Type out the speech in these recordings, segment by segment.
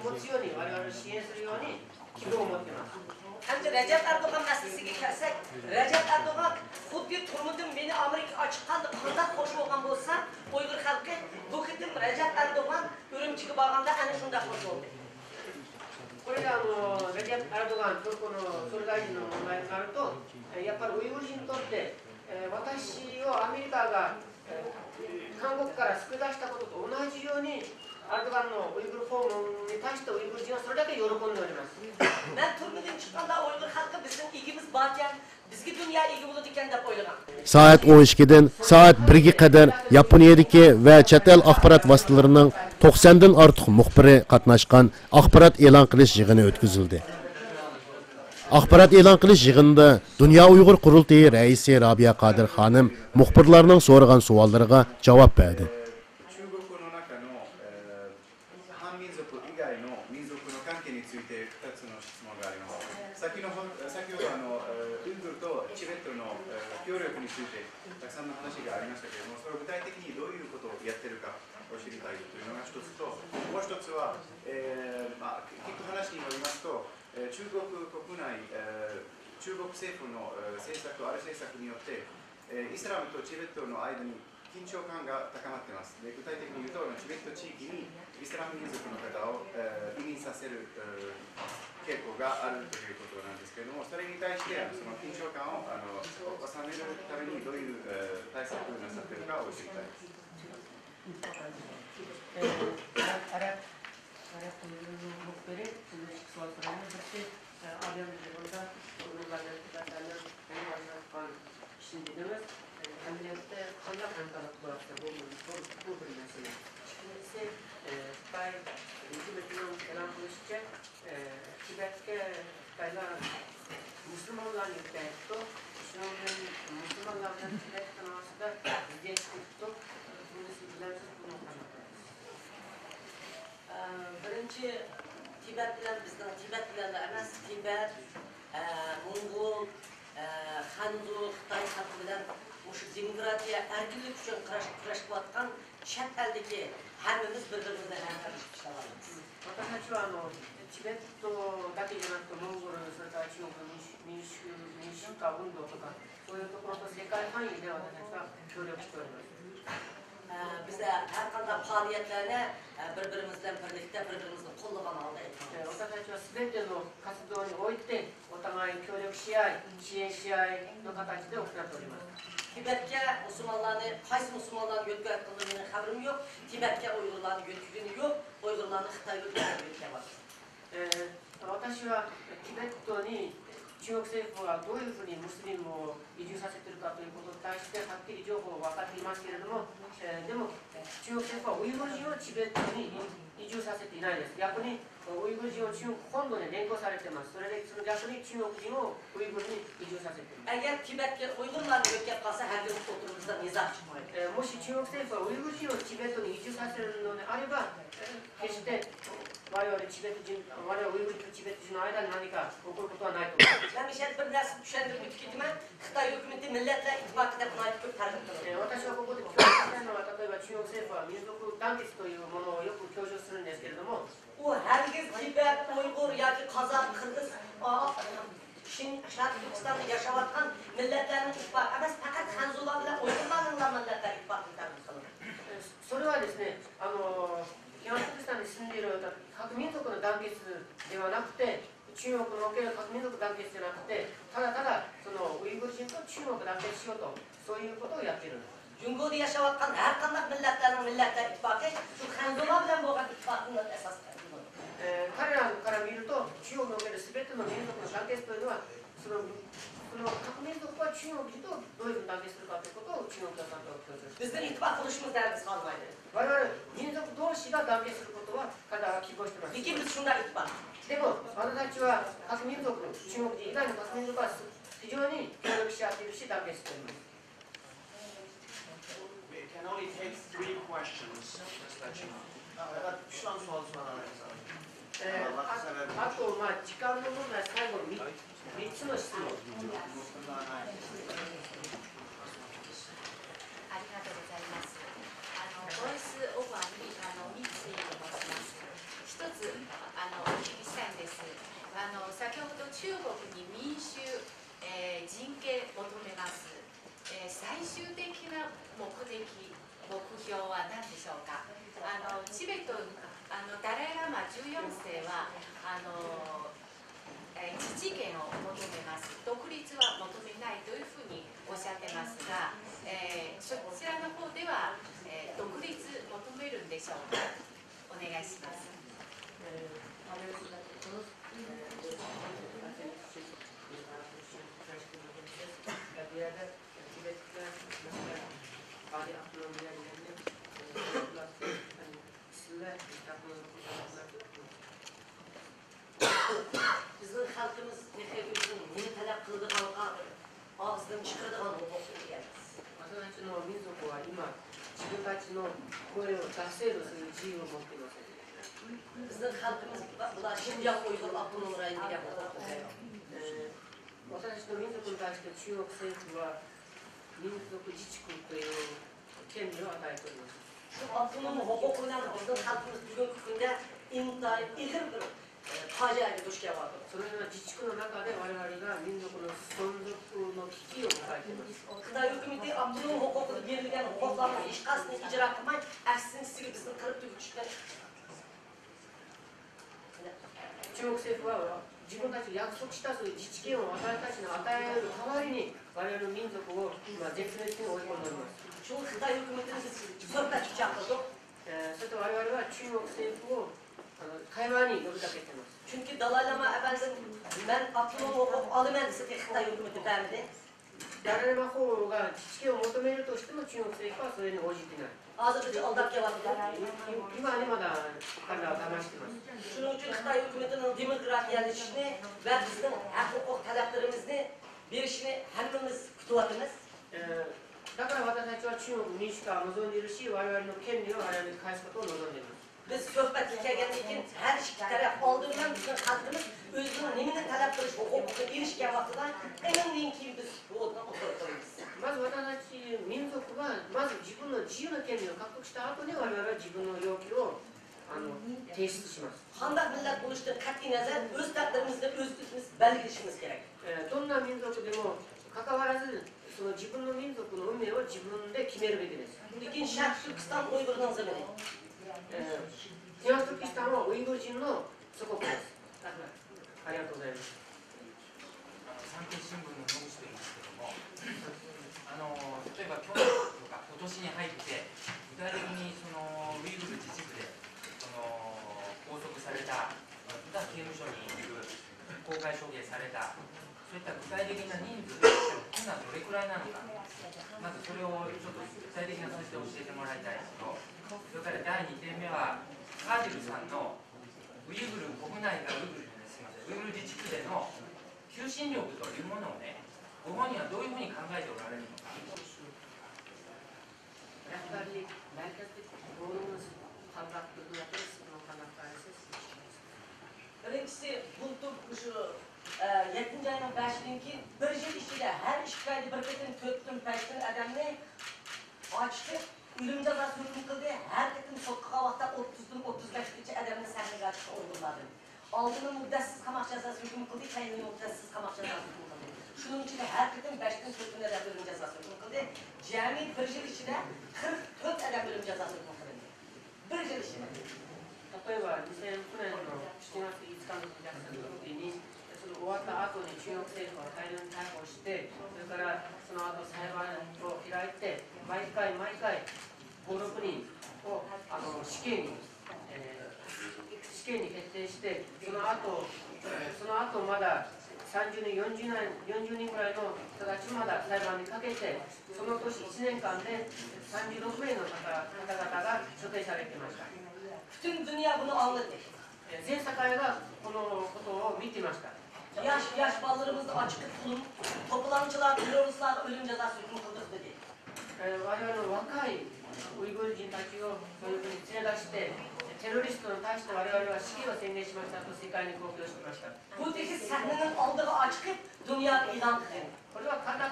持つように我々を支援するように希望を持っています。 Hamca Recep Erdoğan meselesiga kelsak, Recep Erdoğan xuddi turmudim meni Amerikaga chiqqanda qanday qo'shib olgan bo'lsa, Uyg'ur xalqi bu qitim Recep Erdoğan Urumchiga borganda ana shunday qo'shib oldi. これがレジェプ・エルドガントルコの総理大臣の問題になると、やっぱりウイグル人にとって、私をアメリカが韓国から救い出したことと同じように、エルドガンのウイグル訪問に対してウイグル人はそれだけ喜んでおります。 Ben turmudan chiqqanda Uyg'ur xalqi bizning igimiz borkan, bizga dunyo igi bo'ladi ekan deb o'ylagan. Saat 12'den saat 1'e kadar Yaponiyadagi va chet el axborot vositalarining 90 dan ortiq muxbiri qatnashgan axborot e'lon qilish yig'ini o'tkazildi. Axborot e'lon qilish yig'inida Dunyo Uyg'ur qurultiyi raisi Robiya Qodir xonim muxbirlarning so'ragan savollariga javob berdi.中国政府の政策、ある政策によって、イスラムとチベットの間に緊張感が高まっています。で具体的に言うと、チベット地域にイスラム民族の方を移民させる傾向があるということなんですけれども、それに対してその緊張感を収めるためにどういう対策をなさっているかを知りたいです。 Birinchi Tibet bilan bizning Tibet bilan emas, Tibet, Mongol, Hanzu, Xitoy xalqi bilan o'sha demokratiya, erkinlik uchun kurashib o'tgan chet eldagi hammamiz bir-birimizdan hamkorlashib ishlayapmiz. 私たちはチベットだけじゃなくてモンゴル、それから中国の民主化運動とかそういうところと世界範囲で私たちは協力しております。 Biz her qanday fəaliyyətlərə bir-birimizlə birlikdə bir-birimizni qollagan halda etmeliyiz. 私たちはすべての活動においてお互いに協力し合い、支援し合いの形で行っております。 Tibet'e Müslümanlarını, qaysı Müslümanlarını götürüldüğünü benim haberim yok. Tibet'e Uygurlarını götürdüğünü yok. Uygurlarını Xitay'a götürdüğünü var. 私はチベットに中国政府はどういうふうにムスリムを移住させているかということに対してはっきり情報は分かっていますけれども、でも中国政府はウイグル人をチベットに移住させていないです。逆にウイグル人を中国本土に連行されています。それでその逆に中国人をウイグルに移住させています。 Eğer Tibet'e Uygurlarını götürüp kalsa her gün oturumuzda nizam çıkmayı. もし中国政府はウイグル人をチベットに移住させるのであれば、決して我々ウイグルとチベット人の間に何か起こることはないと思います。 Ben bir şey bir nasıl düşündüğümü tüketime Xitay hükümeti milletle ittifakı da buna çok tarif ediyor. 私はここで強調したいのは、例えば中国政府は民族団結というものをよく強調するんですけれども、 O herkes Tibet, Uygur ya ki Kazak, Kırgız, Çin, Şarkı Türkistan'da yaşayan milletlerin ittifakı ama fakat Hanzular ile Uygurların da milletler ittifakı tarif ediyor. それはですね、東パキスタンに住んでいる各民族の団結ではなくて、中国における各民族団結ではなくて、ただただそのウイグル人と中国団結しようと、そういうことをやっているんです。 Cumhuriyet yaşayan her kandak milletlerin milletler ittifakı şu Hanzular ile bu ittifakının esas. 彼らから見ると、中国におけるすべての民族の団結というのは、その各民族は中国人とどういうふうに団結するかということを中国がちゃんと強調しています。 Bizden ittifak oluşumuz değerimiz kalmaydı. 我々民族同士が団結することは彼らは希望しています。 İkimiz şunda ittifak. でも私たちは各民族、中国人以外の各民族は非常に協力し合っているし団結しています。 We can only take 3 questions. Just let you know. あと時間の問題、最後に3つの質問。ありがとうございます。ボイスオーバーに三井と申します。つお聞きしたいんです。先ほど中国に民主、人権求めます。最終的な目標は何でしょうか。チベットダライラマ14世は自治権を求めます。独立は求めないというふうにおっしゃってますが、そちらの方では、独立求めるんでしょうか。お願いします。Bizim halkımız nefretimizin yeni talep kıldığı halka ağzından çıkardığı halka hukuk diyemez. 私たちの民族は今、自分たちの声を出せるそういう自由を持っています。 Bizim halkımız bunlar Şincan Uygur Abdülhamid diye hukuk diyemez. 私たちの民族に対して中国政府は民族自治区という権利を与えております。 Şu Abdülhamid hukukuyla bizim halkımız bugünkü günde intihar ilir bir faciaya düşkün vardır. そのような自治区の中で我々が民族の存続の危機を抱えています。 Kıtay hükümeti Abdülhamid hukukunu verilen hukukların hiç kasını icra kılmayın, aksini sizi kırıp döküşler. 中国政府は自分たちが約束したそういう自治権を私たちに与える代わりに我々の民族を今絶滅に追い込んでおります。 Şu Kıtay hükümetinin sohbet çıkartıldı. それと我々は中国政府を会話に呼びかけています。 Çünkü Dalai Lama efendim ben Abdülhamid hukuk alımen ise Kıtay hükümeti vermedi. ダライラマ法が自治権を求めるとしても中国政府はそれに応じていない。 Azıcık aldatke vardı. 今はねまだ彼らは騙しています。 Şunun için Kıtay hükümetinin demokrat yerleşişini ve bizim hak hukuk taleplerimizi verişini hepimiz kutuvatımız. だから私たちは中国民主化を望んでいるし、我々の権利を我々に返すことを望んでいます。 Biz sohbet hikayelerinin için her iki taraf aldığından bizim halkımız özünün nemini talep kılış hukukuna ilişkiye baktılar. Emin ki biz bu odana oturtmalıyız. まず私たち民族はまず自分の自由な権利を獲得した後に我々は自分の要求を提出します。 Handak millet buluştuğu kat'i nazar öz takdirimizde özgürlüğümüz belirleyişimiz gerek. どんな民族でも関わらずその自分の民族の運命を自分で決めるべきです。 Bugün Şark Türkistan Uygur'dan zamanı. 東トルキスタンはウイグル人の祖国です。ありがとうございます。産経新聞の野口と言いますけども、例えば去年とか今年に入って具体的にそのウイグル自治区で拘束された、また刑務所にいる、公開処刑された、そういった具体的な人数今どれくらいなのか、まずそれをちょっと具体的な数字で教えてもらいたいのと、それから第2点目はカーディルさんのウイグル国内がウイグル自治区での求心力というものをね、ご本人はどういうふうに考えておられるのか。Birincisi bulduk şu 7. ayının 5'inki bir yıl içinde her işgali bir ketin töttüm peştin adamını açtı. Ölüm cezası hüküm kıldı. Her ketin sokağa vakta 30'dan 35'lice adamını sahneye açtı uyguladı. Aldığının muddessiz kamak cezası hüküm kıldı. Kendini muddessiz kamak cezası hüküm kıldı. Şunun içinde her ketin 5'ten 4'ten adam ölüm cezası hüküm kıldı. Cami bir yıl içinde 44 adam ölüm cezası hüküm kıldı. Bir yıl içinde. 例えば2009年の7月5日の虐殺の時にその終わった後に中国政府は大量に逮捕してそれからその後裁判を開いて毎回56人を死刑に決定してその後まだ30人40人くらいの人たちまだ裁判にかけてその年1年間で36名の方々が処刑されていました。 Bütün dünya bunu anladı. 全世界がこのことを見ていました。 Yaş ballarımızı açık bulun, toplantılar, teröristler ölüm cezası hüküm kıldık dedi. 我々の若いウイグル人たちをそういうふうに連れ出して、テロリストに対して我々は死刑を宣言しましたと世界に公表していました。 Buradaki sahnenin aldığı açık dünya ilan kılın. これはただ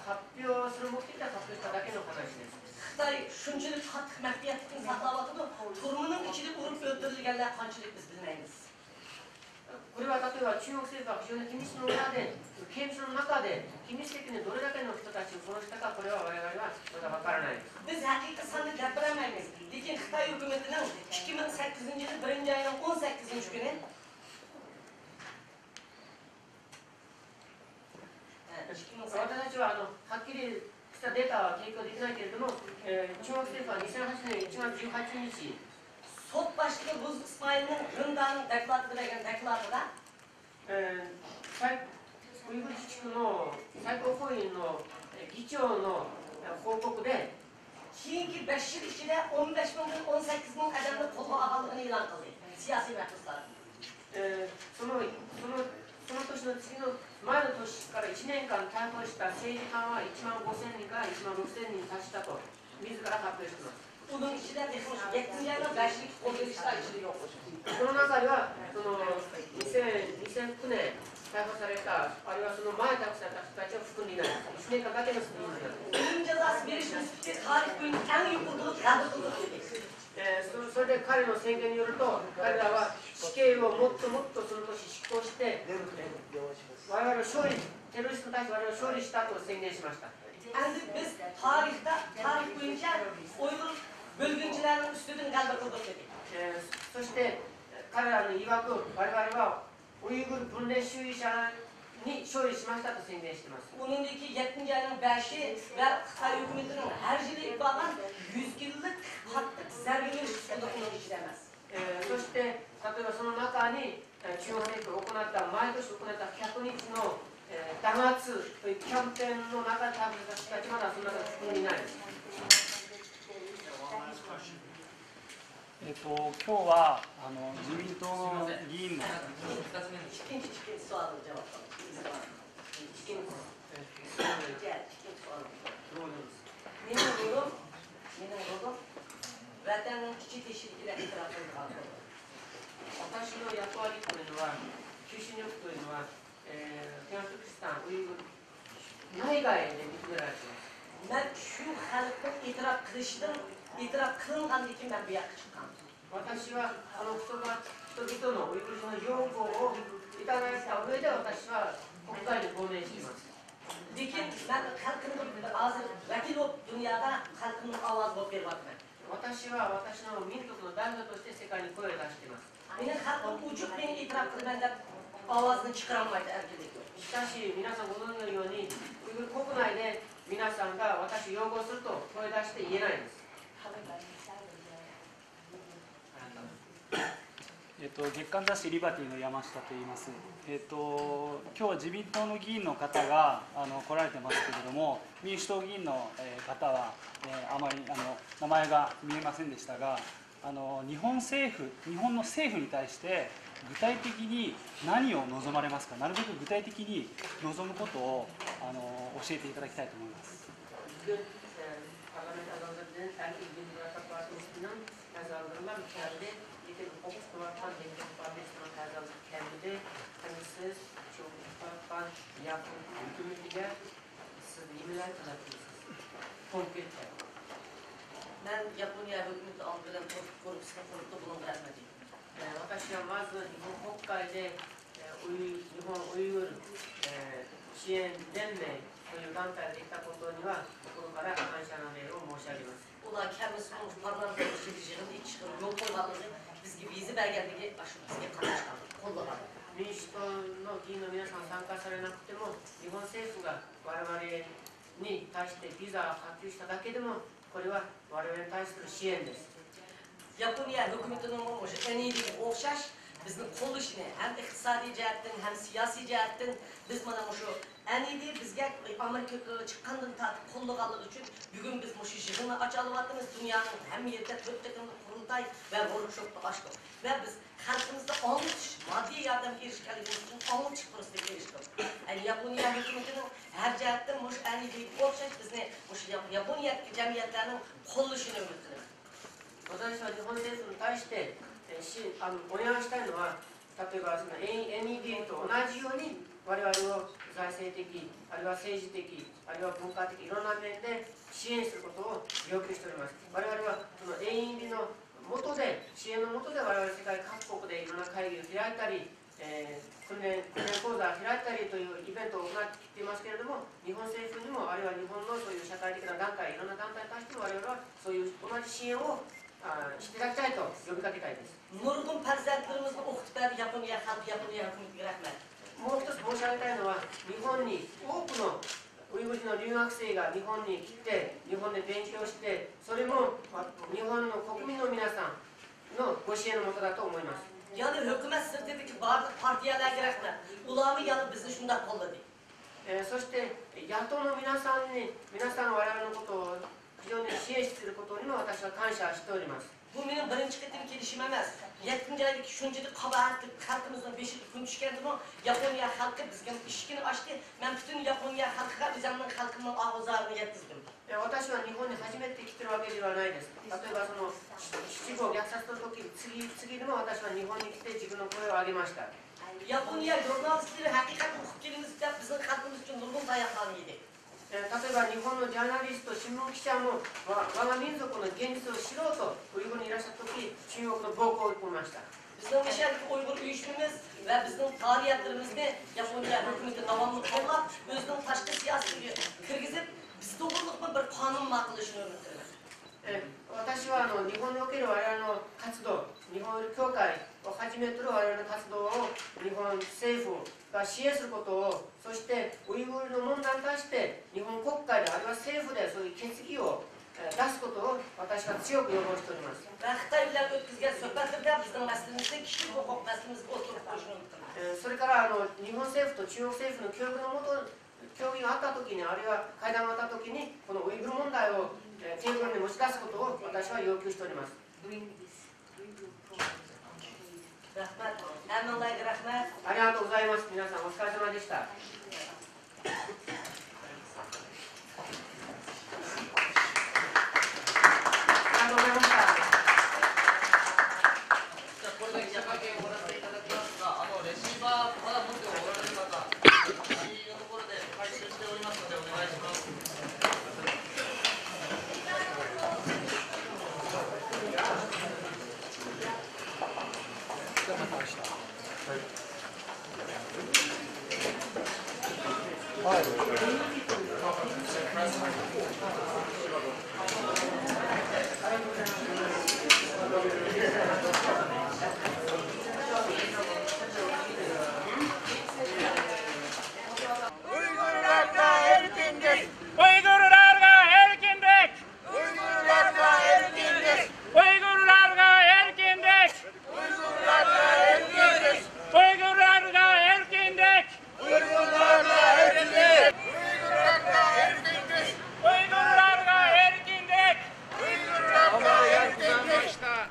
発表する目的で発表しただけの話です。 Xitay şunçalık hak məhdiyətini saxlavatını, turumunun ichida urib o'ldirilganlar qanchalik biz bilmaymiz. これは例えば中国政府は非常に機密の裏で、刑務所の中で機密的にどれだけの人たちを殺したか、これは我々はまだわからないです。 Biz haqiqiy sanni gapiramaymiz. Lekin Xitoy hukumatining 2008-yil 1-oyning 18-kuni 私たちははっきりしたデータは提供できないけれども、中国政府は2008年1月18日、 sot başlığı bu İsmail'in Rında'nın deklaratı veren deklaratı da ウイグル自治区の最高法院の議長の報告で、 keyingi 5 yıl içinde 15.000'den 18.000 adamın kolunu aldığını ilan kıldı. Siyasi mahpuslar. その年の次の前の年から1年間逮捕した政治犯は1万5000人から1万6000人に達したと自ら発表しています。 Bunun içinde yetince ayda 5'lik organizasyon içinde yok. この中では2009年逮捕された、あるいはその前逮捕された人たちを含んでいない。1年間だけの人数になる。 Ölüm cezası verilmesi tarih boyunca en büyük kurtuluk radyokuluk dedi. それで彼の宣言によると、彼らは死刑をもっともっとその年執行して、我々は勝利、テロリストに対して我々は勝利したと宣言しました。 Yani biz tarih boyunca Uygur bölgüncülerin üstünden galiba kıldık dedi. そして彼らの曰く我々はウイグル分裂主義者に勝利しましたと宣言しています。 Bunundaki 7. ayının 5'i ve Xitay hükümetinin her yıl itibaren 100 yıllık katlık zerbeleri üstünde onu işlemez. そして例えばその中に中国政府が行った毎年行った100日の弾圧というキャンペーンの中で逮捕された人たちまだその中で含んでいないです。 今日は自民党の議員の İkinci sualın cevabı. İkinci sualım. Benim oğlum vatanın küçük eşitliğine itirafını kaldı. 私の役割というのは、求心力というのは、テラスクスタン、ウイグル内外で認められています。 Ben şu halkın itiraf kılıngan için ben bu yakı çıkan. 私はこの人々のウイグル人の要望をいただいた上で私は国会に公明しています。 Lekin ben halkının ağzı vekil olup dünyada halkının avazı olup vermek. 私は私の民族の代表として世界に声を出しています。 Benim halkım uçuk beni itiraf kıldı benden avazını çıkaramaydı erkeği. しかし皆さんご存じのようにウイグル国内で皆さんが私を要望すると声を出して言えないんです。 月刊雑誌リバティの山下と言います。今日は自民党の議員の方が来られてますけれども、民主党議員の方はあまり名前が見えませんでしたが、日本の政府に対して具体的に何を望まれますか。なるべく具体的に望むことを教えていただきたいと思います。 Ben Japonya hükümeti algıdan korkusuna korktu bunun vermeyeceğim. 私はまず日本国会で日本ウイグル支援連盟という団体ができたことには心から感謝の礼を申し上げます。 Ulan kendisi olmuş parlamentoda çekeceğini hiç çıkarım yok koymadığı biz gibi bizi belgeldiği aşırı kalmışlar. Kollalar. 民主党の議員の皆さん参加されなくても日本政府が我々に対してビザを発給しただけでもこれは我々に対する支援です。 Japonya hükümetinin olmuş en iyi bir okşaş bizim kol işine hem iktisadi cihetten hem siyasi cihetten biz bana şu en iyi değil bizge Amerika çıkandan tartıp kolluk için bugün biz bu şişini açalım attınız dünyanın hem yerde töptekinde kurultay ve workshop'ta açtık ve biz halkımızda almış maddi yardım erişkenliğimiz için almış prosesine eriştik. Yani Japonya hükümetinin her cihetten bu en iyi bir okşaş biz ne bu Japonya cemiyetlerinin kol işine ürettiler. 私は日本政府に対してお願いしたいのは、例えばその NED と同じように我々を財政的、あるいは政治的、あるいは文化的いろんな面で支援することを要求しております。我々はその NED の元で、支援の元で我々世界各国でいろんな会議を開いたり、訓練講座を開いたりというイベントを行ってきていますけれども、日本政府にもあるいは日本のそういう社会的な団体、いろんな団体に対しても我々はそういう同じ支援をしていただきたいと呼びかけたいです。 Nurgun farzandlarımızı okutup verdi Japonya halkı, Japonya hükümeti rahmet. もう一つ申し上げたいのは、日本に多くのウイグル人の留学生が日本に来て、日本で勉強して、それも日本の国民の皆さんのご支援のもとだと思います。 Yani hükümet sır dedi ki bazı partiyeler gerekme. Ulağımı yanıp bizi şundan kolladı. そして野党の皆さんが我々のことを非常に支援することにも私は感謝しております。 Bu benim birinci kıtım gelişim emez. 7. ayda şuncadı kabahatli halkımızdan 5 yıl gün çıkardı mı Japonya halkı bizge işkini açtı. Ben bütün Japonya halkıga bizimle halkımın ağızlarını yetizdim. 私は日本に初めて来てるわけではないです。例えばその七五虐殺の時、次でも私は日本に来て自分の声を上げました。 Japonya jurnalistleri hakikaten hukukçuluğumuz da bizim halkımız için durgun dayaklarını yedi. 例えば日本のジャーナリスト、新聞記者も我が民族の現実を知ろうとウイグルにいらっしゃった時、中国の暴行を受けました。 Bizim dışarıdaki Uygur uyuşmamız ve bizim tarihiyatlarımızda Japonya hükümeti devamlı kollap, özünün başka siyasi kırgızıp biz doğrulukla bir kanun makılışını öğretirler. 私は日本における我々の活動、日本教会をはじめとする我々の活動を日本政府が支援することを、そしてウイグルの問題に対して日本国会であるいは政府でそういう決議を出すことを私は強く要望しております。 Ve Xitay bilen ötküzgen sohbetlerde bizim meslemizde kişilik hukuk meslemizde oturup konuşunu unutturlar. それから日本政府と中国政府の協議のもと協議があったときに、あるいは会談があったときに、このウイグル問題をテーブルに持ち出すことを私は要求しております。 Rahmet, emniyet rahmet. ありがとうございます。皆さんお疲れ様でした。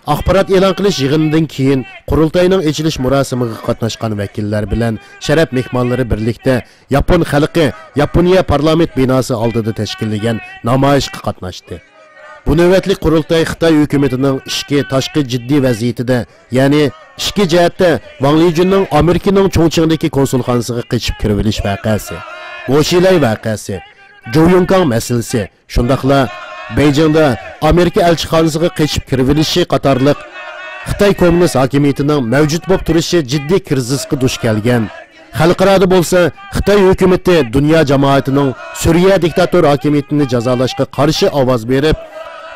Axborot e'lon qilish yig'inidan keyin qurultayning ochilish murosimiga qatnashgan vakillar bilan sharaf mehmonlari birlikda Yapon xalqi Yaponiya parlament binosi oldida tashkillangan namoyishga qatnashdi. Bu navbatli qurultay Xitoy hukumatining ichki tashqi jiddiy vaziyatida, ya'ni ichki jihatda Wang Lijunning Amerikaning Chongqingdagi konsulxonasiga qochib kirib olish voqeasi, Boshilay voqeasi, Joyongkang masalasi, shundaqla Beijingda Amerika elchixonasiga qochib kirilishi qatorliq Xitoy kommunist hokimiyatining mavjud bo'lib turishi jiddiy krizisga duch kelgan. Xalqaro bo'lsa, Xitoy hukumati dunyo jamoatining Suriya diktator hokimiyatini jazolashga qarshi ovoz berib,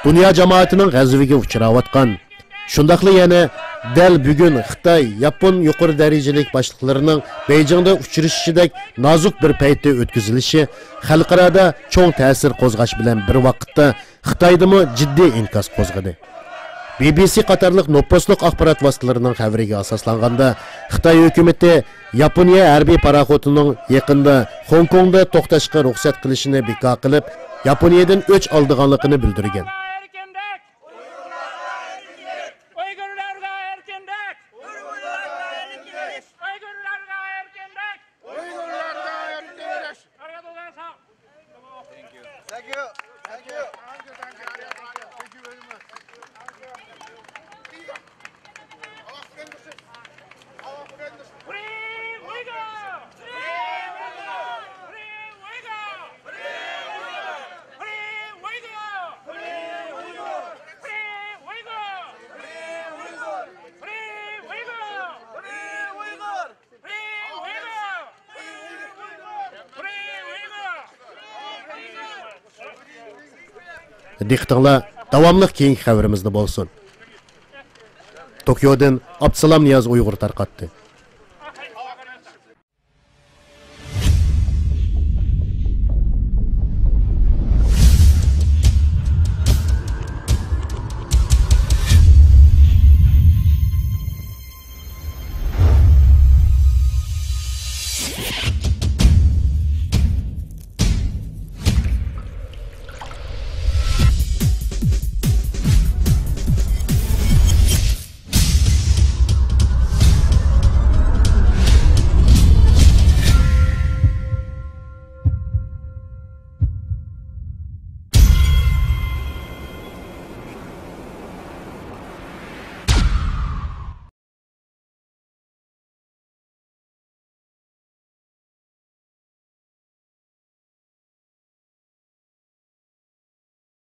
dunyo jamoatining g'azabiga uchrayotgan. Shundaqla yana dal bugun Xitoy Yapon yuqori darajalik boshliqlarining Beijingda uchrashishidek nozuk bir paytda o'tkazilishi xalqaroda cho'ng ta'sir qo'zg'ash bilan bir vaqtda Xitoydami jiddiy inkas qo'zg'adi. BBC qatorliq nopposliq axborot vositalarining xabariga asoslanganda Xitoy hukumati Yaponiya harbiy paraxotining yaqinda Hong Kongda to'xtashga ruxsat qilishini bekor qilib, Yaponiyadan o'ch oldiganligini bildirgan. Diqqətinizlər davamlıq keyingi xəbərimizdə bolsun. Tokyodan Abdusalam Niyaz Uyğur tarqatdı.